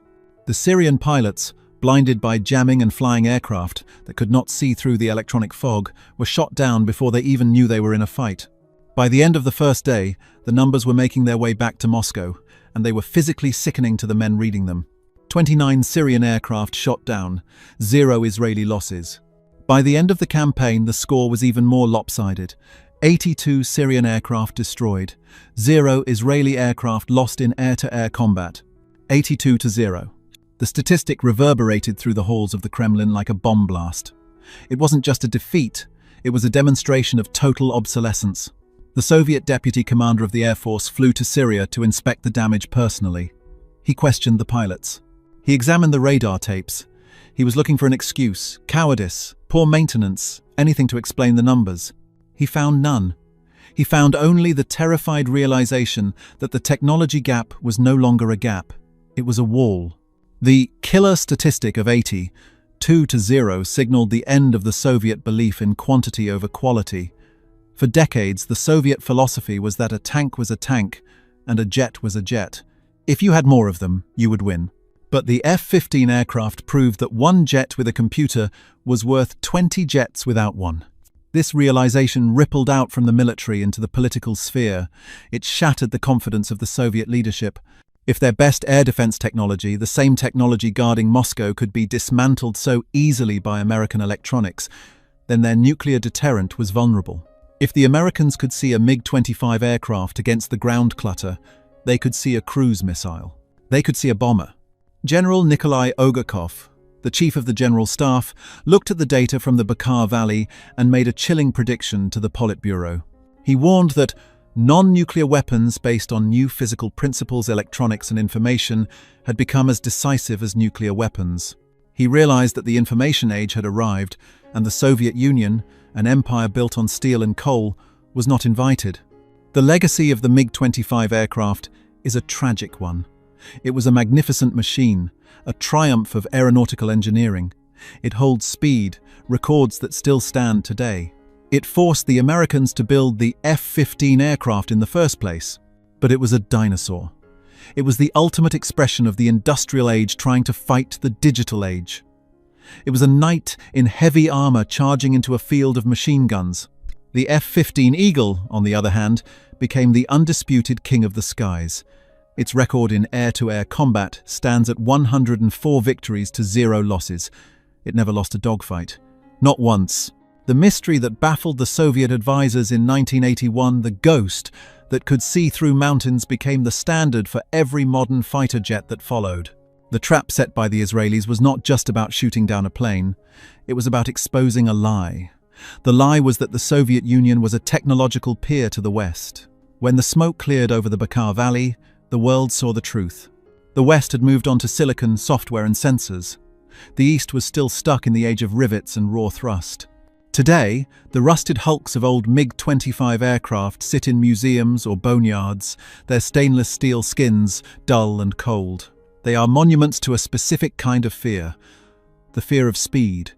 The Syrian pilots, blinded by jamming and flying aircraft that could not see through the electronic fog, were shot down before they even knew they were in a fight. By the end of the first day, the numbers were making their way back to Moscow, and they were physically sickening to the men reading them. 29 Syrian aircraft shot down, 0 Israeli losses. By the end of the campaign, the score was even more lopsided. 82 Syrian aircraft destroyed, 0 Israeli aircraft lost in air-to-air combat. 82-0. The statistic reverberated through the halls of the Kremlin like a bomb blast. It wasn't just a defeat, it was a demonstration of total obsolescence. The Soviet deputy commander of the Air Force flew to Syria to inspect the damage personally. He questioned the pilots. He examined the radar tapes. He was looking for an excuse, cowardice, poor maintenance, anything to explain the numbers. He found none. He found only the terrified realization that the technology gap was no longer a gap. It was a wall. The killer statistic of 80, 2-0, signaled the end of the Soviet belief in quantity over quality. For decades, the Soviet philosophy was that a tank was a tank and a jet was a jet. If you had more of them, you would win. But the F-15 aircraft proved that one jet with a computer was worth 20 jets without one. This realization rippled out from the military into the political sphere. It shattered the confidence of the Soviet leadership. If their best air defense technology, the same technology guarding Moscow, could be dismantled so easily by American electronics, then their nuclear deterrent was vulnerable. If the Americans could see a MiG-25 aircraft against the ground clutter, they could see a cruise missile. They could see a bomber. General Nikolai Ogakov, the chief of the General Staff, looked at the data from the Baikal Valley and made a chilling prediction to the Politburo. He warned that non-nuclear weapons based on new physical principles, electronics and information had become as decisive as nuclear weapons. He realized that the information age had arrived, and the Soviet Union, an empire built on steel and coal, was not invited. The legacy of the MiG-25 aircraft is a tragic one. It was a magnificent machine, a triumph of aeronautical engineering. It holds speed, records that still stand today. It forced the Americans to build the F-15 aircraft in the first place. But it was a dinosaur. It was the ultimate expression of the industrial age trying to fight the digital age. It was a knight in heavy armor charging into a field of machine guns. The F-15 Eagle, on the other hand, became the undisputed king of the skies. Its record in air-to-air combat stands at 104 victories to 0 losses. It never lost a dogfight. Not once. The mystery that baffled the Soviet advisors in 1981, the ghost that could see through mountains, became the standard for every modern fighter jet that followed. The trap set by the Israelis was not just about shooting down a plane. It was about exposing a lie. The lie was that the Soviet Union was a technological peer to the West. When the smoke cleared over the Baikal Valley, the world saw the truth. The West had moved on to silicon, software and sensors. The East was still stuck in the age of rivets and raw thrust. Today, the rusted hulks of old MiG-25 aircraft sit in museums or boneyards, their stainless steel skins dull and cold. They are monuments to a specific kind of fear, the fear of speed,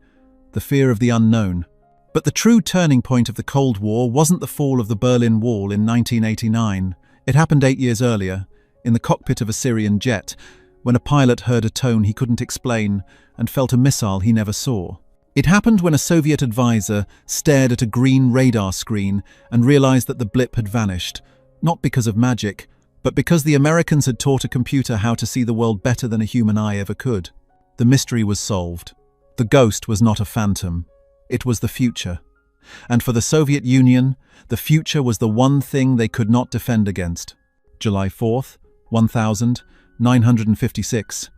the fear of the unknown. But the true turning point of the Cold War wasn't the fall of the Berlin Wall in 1989. It happened 8 years earlier, in the cockpit of a Syrian jet, when a pilot heard a tone he couldn't explain and felt a missile he never saw. It happened when a Soviet advisor stared at a green radar screen and realized that the blip had vanished, not because of magic, but because the Americans had taught a computer how to see the world better than a human eye ever could. The mystery was solved. The ghost was not a phantom. It was the future. And for the Soviet Union, the future was the one thing they could not defend against. July 4th, 1956.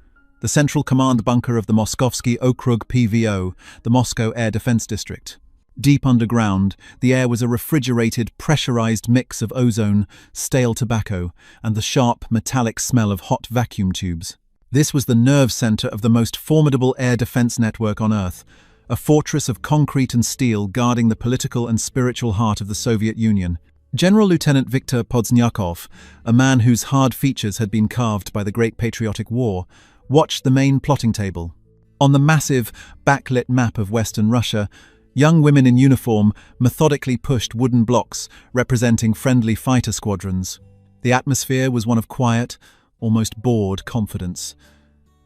The central command bunker of the Moskovsky Okrug PVO, the Moscow Air Defense District. Deep underground, the air was a refrigerated, pressurized mix of ozone, stale tobacco, and the sharp, metallic smell of hot vacuum tubes. This was the nerve center of the most formidable air defense network on Earth, a fortress of concrete and steel guarding the political and spiritual heart of the Soviet Union. General Lieutenant Viktor Podznyakov, a man whose hard features had been carved by the Great Patriotic War, watched the main plotting table. On the massive, backlit map of Western Russia, young women in uniform methodically pushed wooden blocks representing friendly fighter squadrons. The atmosphere was one of quiet, almost bored confidence.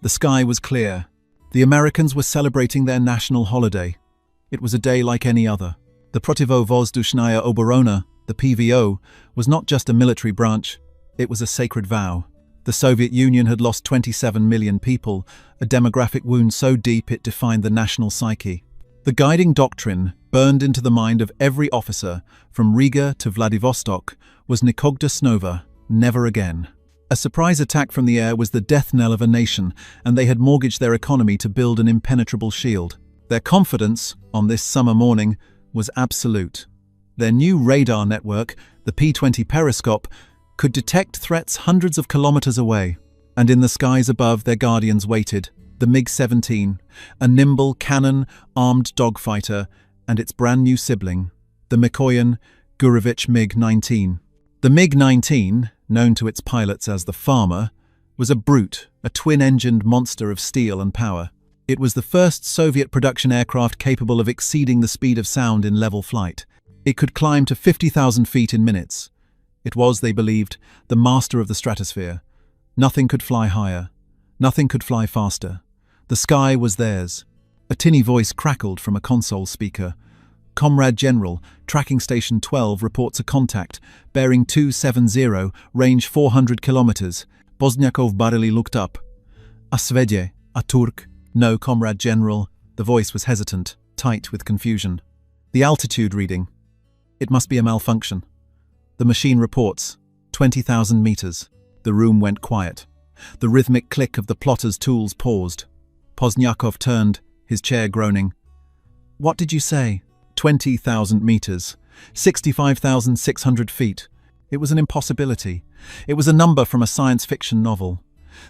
The sky was clear. The Americans were celebrating their national holiday. It was a day like any other. The Protivovozdushная obrona, the PVO, was not just a military branch, it was a sacred vow. The Soviet Union had lost 27 million people, a demographic wound so deep it defined the national psyche. The guiding doctrine, burned into the mind of every officer, from Riga to Vladivostok, was Nikogda Snova, never again. A surprise attack from the air was the death knell of a nation, and they had mortgaged their economy to build an impenetrable shield. Their confidence, on this summer morning, was absolute. Their new radar network, the P-20 periscope, could detect threats hundreds of kilometers away, and in the skies above their guardians waited, the MiG-17, a nimble, cannon-armed dogfighter, and its brand-new sibling, the Mikoyan Gurevich MiG-19. The MiG-19, known to its pilots as the Farmer, was a brute, a twin-engined monster of steel and power. It was the first Soviet production aircraft capable of exceeding the speed of sound in level flight. It could climb to 50,000 feet in minutes. It was, they believed, the master of the stratosphere. Nothing could fly higher. Nothing could fly faster. The sky was theirs. A tinny voice crackled from a console speaker. Comrade General, Tracking Station 12 reports a contact, bearing 270, range 400 kilometers. Poznyakov barely looked up. A Svedje, a Turk. No, Comrade General. The voice was hesitant, tight with confusion. The altitude reading. It must be a malfunction. The machine reports 20,000 meters. The room went quiet. The rhythmic click of the plotter's tools paused. Poznyakov turned, his chair groaning. What did you say? 20,000 meters. 65,600 feet. It was an impossibility. It was a number from a science fiction novel.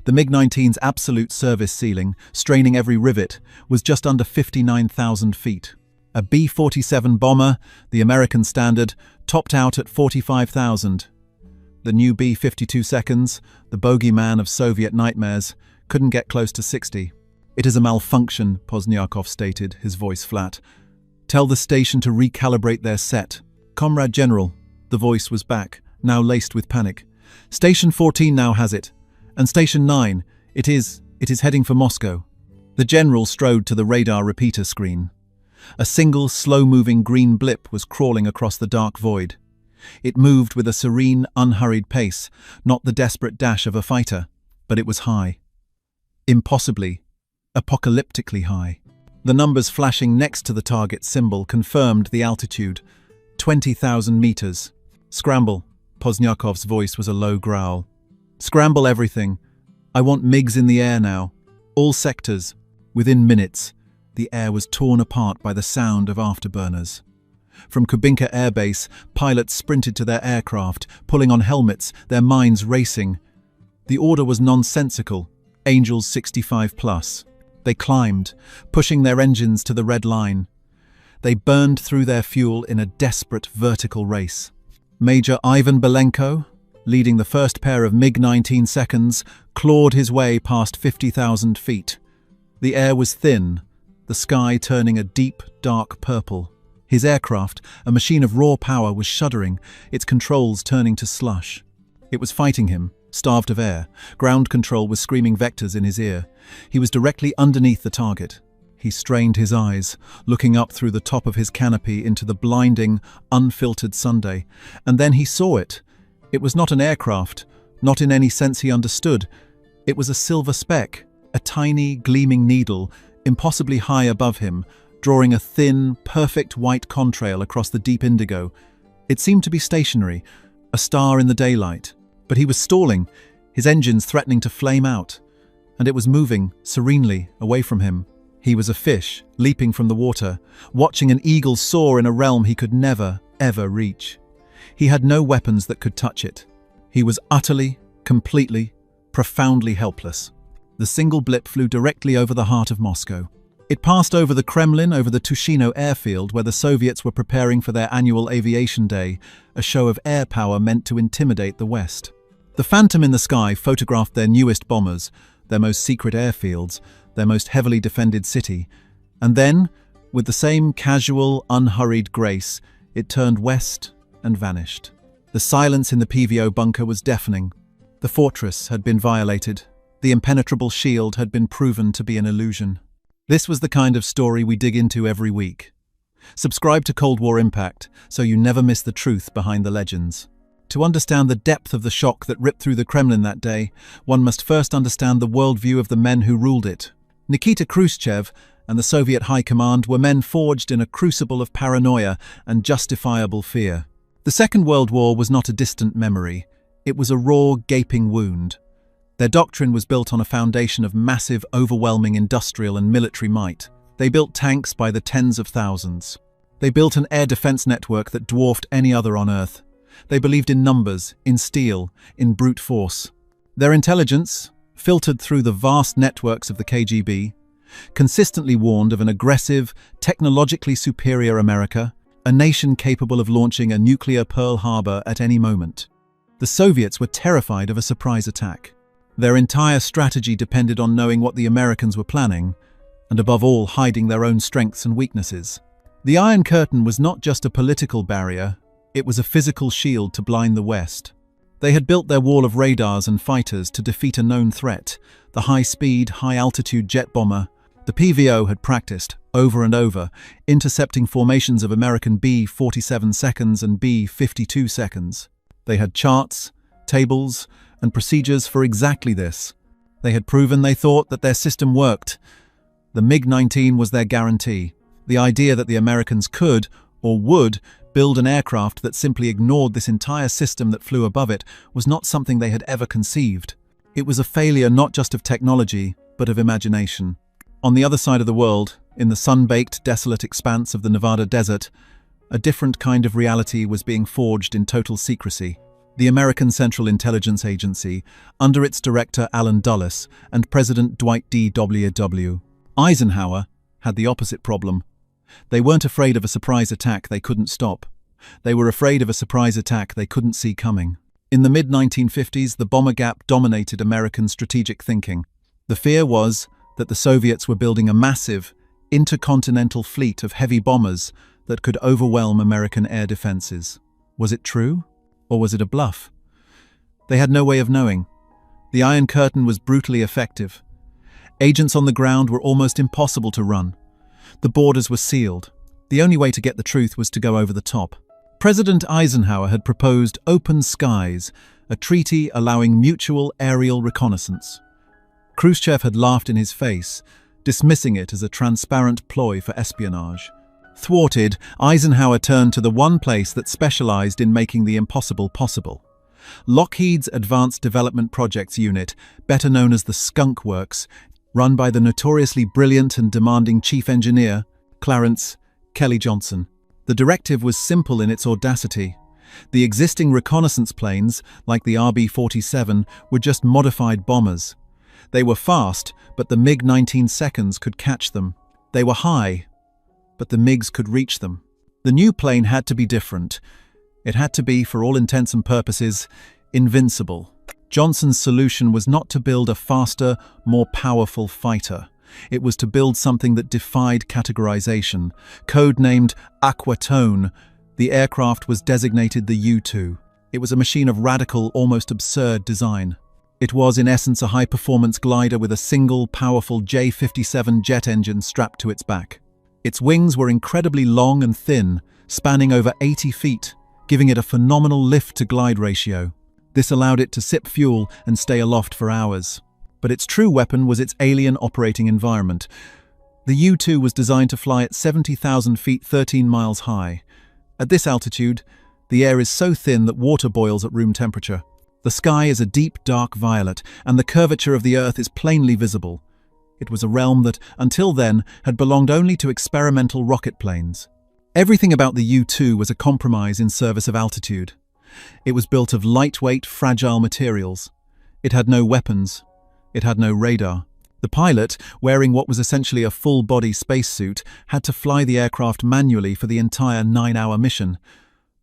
The MiG-19's absolute service ceiling, straining every rivet, was just under 59,000 feet. A B-47 bomber, the American standard, topped out at 45,000. The new B-52 seconds, the bogeyman of Soviet nightmares, couldn't get close to 60. It is a malfunction, Poznyakov stated, his voice flat. Tell the station to recalibrate their set. Comrade General, the voice was back, now laced with panic. Station 14 now has it. And Station 9, it is heading for Moscow. The general strode to the radar repeater screen. A single, slow-moving green blip was crawling across the dark void. It moved with a serene, unhurried pace, not the desperate dash of a fighter, but it was high. Impossibly, apocalyptically high. The numbers flashing next to the target symbol confirmed the altitude. 20,000 meters. Scramble. Pozniakov's voice was a low growl. Scramble everything. I want MiGs in the air now. All sectors. Within minutes, the air was torn apart by the sound of afterburners. From Kubinka Air Base, pilots sprinted to their aircraft, pulling on helmets, their minds racing. The order was nonsensical. Angels 65+. They climbed, pushing their engines to the red line. They burned through their fuel in a desperate vertical race. Major Ivan Belenko, leading the first pair of MiG-19 seconds, clawed his way past 50,000 feet. The air was thin, the sky turning a deep, dark purple. His aircraft, a machine of raw power, was shuddering, its controls turning to slush. It was fighting him, starved of air. Ground control was screaming vectors in his ear. He was directly underneath the target. He strained his eyes, looking up through the top of his canopy into the blinding, unfiltered Sunday. And then he saw it. It was not an aircraft, not in any sense he understood. It was a silver speck, a tiny, gleaming needle, impossibly high above him, drawing a thin, perfect white contrail across the deep indigo. It seemed to be stationary, a star in the daylight. But he was stalling, his engines threatening to flame out. And it was moving, serenely, away from him. He was a fish, leaping from the water, watching an eagle soar in a realm he could never, ever reach. He had no weapons that could touch it. He was utterly, completely, profoundly helpless. The single blip flew directly over the heart of Moscow. It passed over the Kremlin, over the Tushino airfield where the Soviets were preparing for their annual Aviation Day, a show of air power meant to intimidate the West. The phantom in the sky photographed their newest bombers, their most secret airfields, their most heavily defended city, and then, with the same casual, unhurried grace, it turned west and vanished. The silence in the PVO bunker was deafening. The fortress had been violated. The impenetrable shield had been proven to be an illusion. This was the kind of story we dig into every week. Subscribe to Cold War Impact so you never miss the truth behind the legends. To understand the depth of the shock that ripped through the Kremlin that day, one must first understand the worldview of the men who ruled it. Nikita Khrushchev and the Soviet High Command were men forged in a crucible of paranoia and justifiable fear. The Second World War was not a distant memory. It was a raw, gaping wound. Their doctrine was built on a foundation of massive, overwhelming industrial and military might. They built tanks by the tens of thousands. They built an air defense network that dwarfed any other on Earth. They believed in numbers, in steel, in brute force. Their intelligence, filtered through the vast networks of the KGB, consistently warned of an aggressive, technologically superior America, a nation capable of launching a nuclear Pearl Harbor at any moment. The Soviets were terrified of a surprise attack. Their entire strategy depended on knowing what the Americans were planning, and above all, hiding their own strengths and weaknesses. The Iron Curtain was not just a political barrier, it was a physical shield to blind the West. They had built their wall of radars and fighters to defeat a known threat, the high-speed, high-altitude jet bomber. The PVO had practiced, over and over, intercepting formations of American B-47 seconds and B-52 seconds. They had charts, tables, and procedures for exactly this. They had proven, they thought, that their system worked. The MiG-19 was their guarantee. The idea that the Americans could, or would, build an aircraft that simply ignored this entire system that flew above it was not something they had ever conceived. It was a failure not just of technology, but of imagination. On the other side of the world, in the sun-baked, desolate expanse of the Nevada desert, a different kind of reality was being forged in total secrecy. The American Central Intelligence Agency, under its director Allen Dulles and President Dwight D.W. Eisenhower, had the opposite problem. They weren't afraid of a surprise attack they couldn't stop. They were afraid of a surprise attack they couldn't see coming. In the mid-1950s, the bomber gap dominated American strategic thinking. The fear was that the Soviets were building a massive, intercontinental fleet of heavy bombers that could overwhelm American air defenses. Was it true? Or was it a bluff? They had no way of knowing. The Iron Curtain was brutally effective. Agents on the ground were almost impossible to run. The borders were sealed. The only way to get the truth was to go over the top. President Eisenhower had proposed open skies, a treaty allowing mutual aerial reconnaissance. Khrushchev had laughed in his face, dismissing it as a transparent ploy for espionage. Thwarted, Eisenhower turned to the one place that specialized in making the impossible possible. Lockheed's Advanced Development Projects Unit, better known as the Skunk Works, run by the notoriously brilliant and demanding chief engineer, Clarence Kelly Johnson. The directive was simple in its audacity. The existing reconnaissance planes, like the RB-47, were just modified bombers. They were fast, but the MiG-19 seconds could catch them. They were high, but the MiGs could reach them. The new plane had to be different. It had to be, for all intents and purposes, invincible. Johnson's solution was not to build a faster, more powerful fighter. It was to build something that defied categorization. Code-named Aquatone, the aircraft was designated the U-2. It was a machine of radical, almost absurd design. It was, in essence, a high-performance glider with a single, powerful J-57 jet engine strapped to its back. Its wings were incredibly long and thin, spanning over 80 feet, giving it a phenomenal lift-to-glide ratio. This allowed it to sip fuel and stay aloft for hours. But its true weapon was its alien operating environment. The U-2 was designed to fly at 70,000 feet 13 miles high. At this altitude, the air is so thin that water boils at room temperature. The sky is a deep, dark violet, and the curvature of the Earth is plainly visible. It was a realm that, until then, had belonged only to experimental rocket planes. Everything about the U-2 was a compromise in service of altitude. It was built of lightweight, fragile materials. It had no weapons. It had no radar. The pilot, wearing what was essentially a full-body spacesuit, had to fly the aircraft manually for the entire 9-hour mission.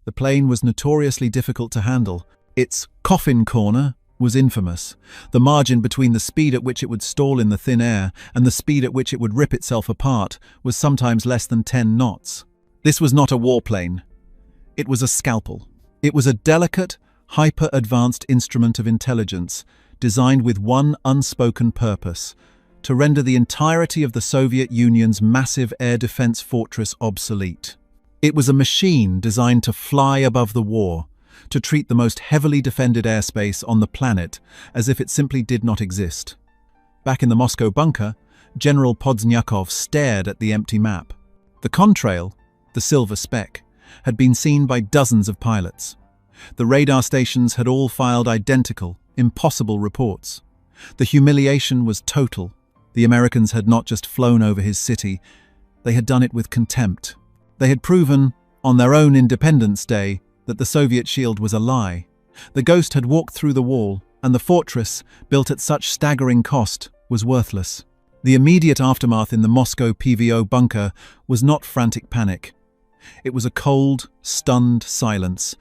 The plane was notoriously difficult to handle. Its coffin corner was infamous. The margin between the speed at which it would stall in the thin air and the speed at which it would rip itself apart was sometimes less than 10 knots. This was not a warplane. It was a scalpel. It was a delicate, hyper-advanced instrument of intelligence designed with one unspoken purpose: to render the entirety of the Soviet Union's massive air defense fortress obsolete. It was a machine designed to fly above the war, to treat the most heavily defended airspace on the planet as if it simply did not exist. Back in the Moscow bunker, General Podznyakov stared at the empty map. The contrail, the silver speck, had been seen by dozens of pilots. The radar stations had all filed identical, impossible reports. The humiliation was total. The Americans had not just flown over his city, they had done it with contempt. They had proven, on their own Independence Day, that the Soviet shield was a lie. The ghost had walked through the wall, and the fortress, built at such staggering cost, was worthless. The immediate aftermath in the Moscow PVO bunker was not frantic panic. It was a cold, stunned silence,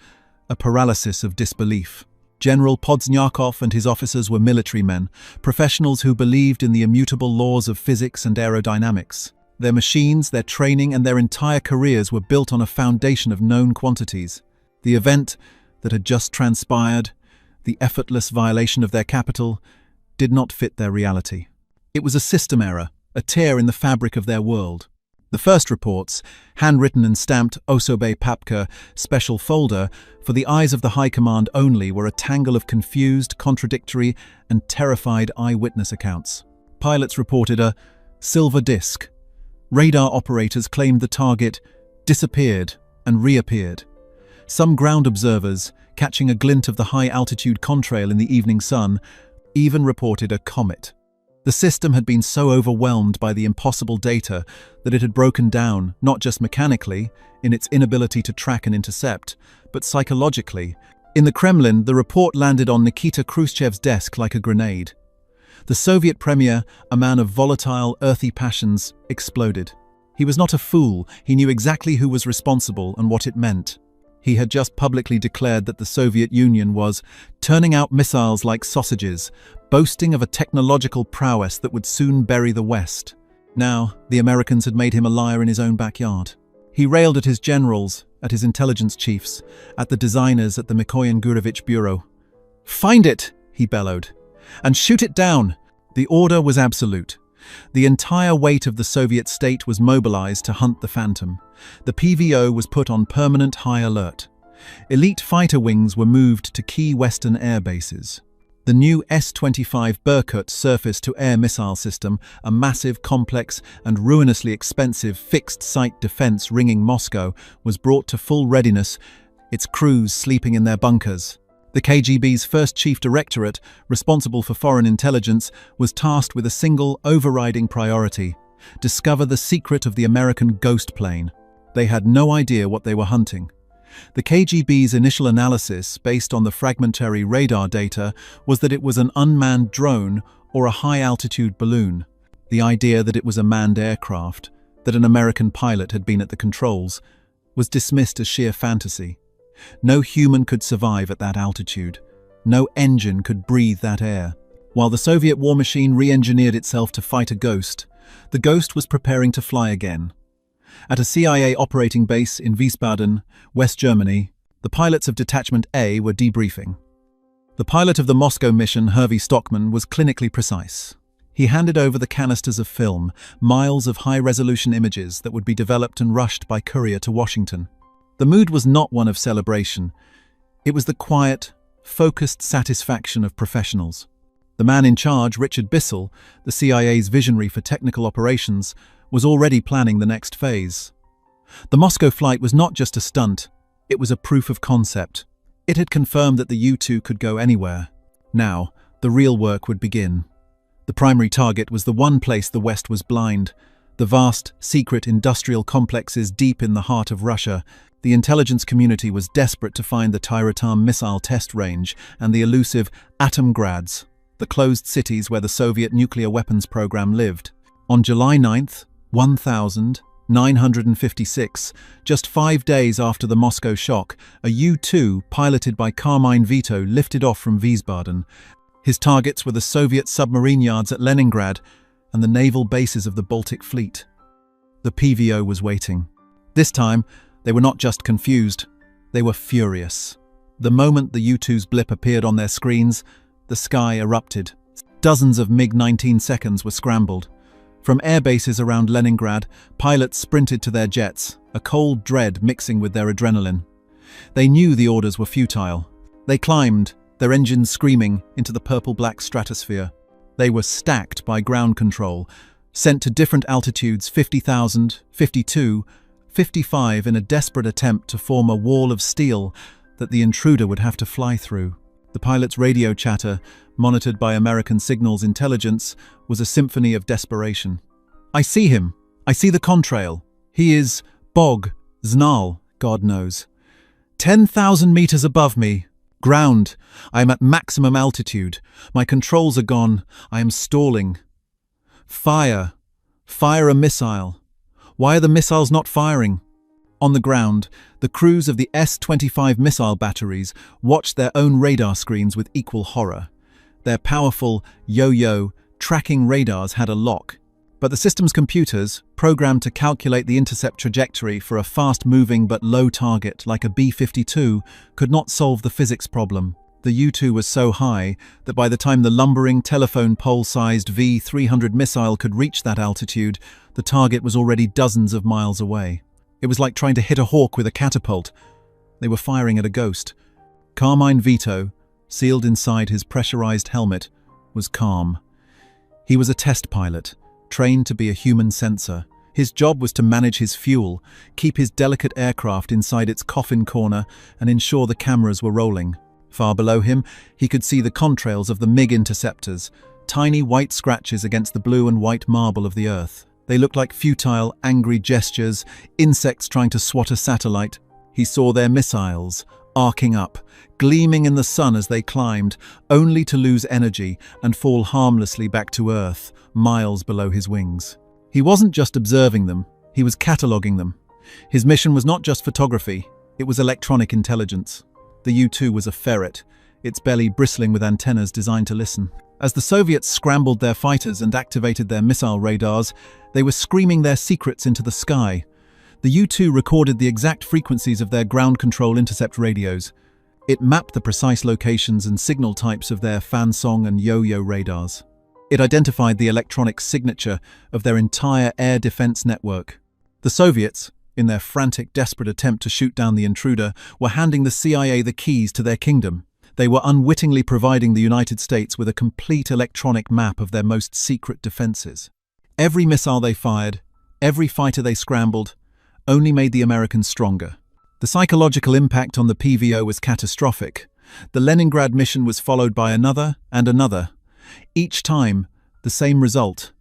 a paralysis of disbelief. General Podznyakov and his officers were military men, professionals who believed in the immutable laws of physics and aerodynamics. Their machines, their training, and their entire careers were built on a foundation of known quantities. The event that had just transpired, the effortless violation of their capital, did not fit their reality. It was a system error, a tear in the fabric of their world. The first reports, handwritten and stamped Osobay Papka special folder, for the eyes of the High Command only, were a tangle of confused, contradictory, and terrified eyewitness accounts. Pilots reported a silver disc. Radar operators claimed the target disappeared and reappeared. Some ground observers, catching a glint of the high-altitude contrail in the evening sun, even reported a comet. The system had been so overwhelmed by the impossible data that it had broken down, not just mechanically, in its inability to track and intercept, but psychologically. In the Kremlin, the report landed on Nikita Khrushchev's desk like a grenade. The Soviet premier, a man of volatile, earthy passions, exploded. He was not a fool. He knew exactly who was responsible and what it meant. He had just publicly declared that the Soviet Union was turning out missiles like sausages, boasting of a technological prowess that would soon bury the West. Now, the Americans had made him a liar in his own backyard. He railed at his generals, at his intelligence chiefs, at the designers at the Mikoyan Gurevich Bureau. "Find it," he bellowed, "and shoot it down." The order was absolute. The entire weight of the Soviet state was mobilized to hunt the Phantom. The PVO was put on permanent high alert. Elite fighter wings were moved to key Western air bases. The new S-25 Berkut surface-to-air missile system, a massive, complex, and ruinously expensive fixed-site defense ringing Moscow, was brought to full readiness, its crews sleeping in their bunkers. The KGB's first chief directorate, responsible for foreign intelligence, was tasked with a single, overriding priority: discover the secret of the American ghost plane. They had no idea what they were hunting. The KGB's initial analysis, based on the fragmentary radar data, was that it was an unmanned drone or a high-altitude balloon. The idea that it was a manned aircraft, that an American pilot had been at the controls, was dismissed as sheer fantasy. No human could survive at that altitude. No engine could breathe that air. While the Soviet war machine re-engineered itself to fight a ghost, the ghost was preparing to fly again. At a CIA operating base in Wiesbaden, West Germany, the pilots of Detachment A were debriefing. The pilot of the Moscow mission, Hervey Stockman, was clinically precise. He handed over the canisters of film, miles of high-resolution images that would be developed and rushed by courier to Washington. The mood was not one of celebration. It was the quiet, focused satisfaction of professionals. The man in charge, Richard Bissell, the CIA's visionary for technical operations, was already planning the next phase. The Moscow flight was not just a stunt, it was a proof of concept. It had confirmed that the U-2 could go anywhere. Now, the real work would begin. The primary target was the one place the West was blind: the vast, secret industrial complexes deep in the heart of Russia. The intelligence community was desperate to find the Tyuratam missile test range and the elusive Atomgrads, the closed cities where the Soviet nuclear weapons program lived. On July 9th, 1956, just 5 days after the Moscow shock, a U-2 piloted by Carmine Vito lifted off from Wiesbaden. His targets were the Soviet submarine yards at Leningrad and the naval bases of the Baltic Fleet. The PVO was waiting. This time, they were not just confused, they were furious. The moment the U-2's blip appeared on their screens, the sky erupted. Dozens of MiG-19 seconds were scrambled. From air bases around Leningrad, pilots sprinted to their jets, a cold dread mixing with their adrenaline. They knew the orders were futile. They climbed, their engines screaming, into the purple-black stratosphere. They were stacked by ground control, sent to different altitudes 50,000, 52, 55 in a desperate attempt to form a wall of steel that the intruder would have to fly through. The pilot's radio chatter, monitored by American signals intelligence, was a symphony of desperation. "I see him. I see the contrail. He is Bog, Znal, God knows. 10,000 meters above me. Ground. I am at maximum altitude. My controls are gone. I am stalling. Fire. Fire a missile. Why are the missiles not firing?" On the ground, the crews of the S-25 missile batteries watched their own radar screens with equal horror. Their powerful, yo-yo, tracking radars had a lock, but the system's computers, programmed to calculate the intercept trajectory for a fast-moving but low target like a B-52, could not solve the physics problem. The U-2 was so high that by the time the lumbering, telephone pole-sized V-300 missile could reach that altitude, the target was already dozens of miles away. It was like trying to hit a hawk with a catapult. They were firing at a ghost. Carmine Vito, sealed inside his pressurized helmet, was calm. He was a test pilot, trained to be a human sensor. His job was to manage his fuel, keep his delicate aircraft inside its coffin corner, and ensure the cameras were rolling. Far below him, he could see the contrails of the MiG interceptors, tiny white scratches against the blue and white marble of the earth. They looked like futile, angry gestures, insects trying to swat a satellite. He saw their missiles, arcing up, gleaming in the sun as they climbed, only to lose energy and fall harmlessly back to Earth, miles below his wings. He wasn't just observing them, he was cataloguing them. His mission was not just photography, it was electronic intelligence. The U-2 was a ferret, its belly bristling with antennas designed to listen. As the Soviets scrambled their fighters and activated their missile radars, they were screaming their secrets into the sky. The U-2 recorded the exact frequencies of their ground control intercept radios. It mapped the precise locations and signal types of their Fansong and Yo-Yo radars. It identified the electronic signature of their entire air defense network. The Soviets, in their frantic, desperate attempt to shoot down the intruder, were handing the CIA the keys to their kingdom. They were unwittingly providing the United States with a complete electronic map of their most secret defenses. Every missile they fired, every fighter they scrambled, only made the Americans stronger. The psychological impact on the PVO was catastrophic. The Leningrad mission was followed by another and another. Each time, the same result: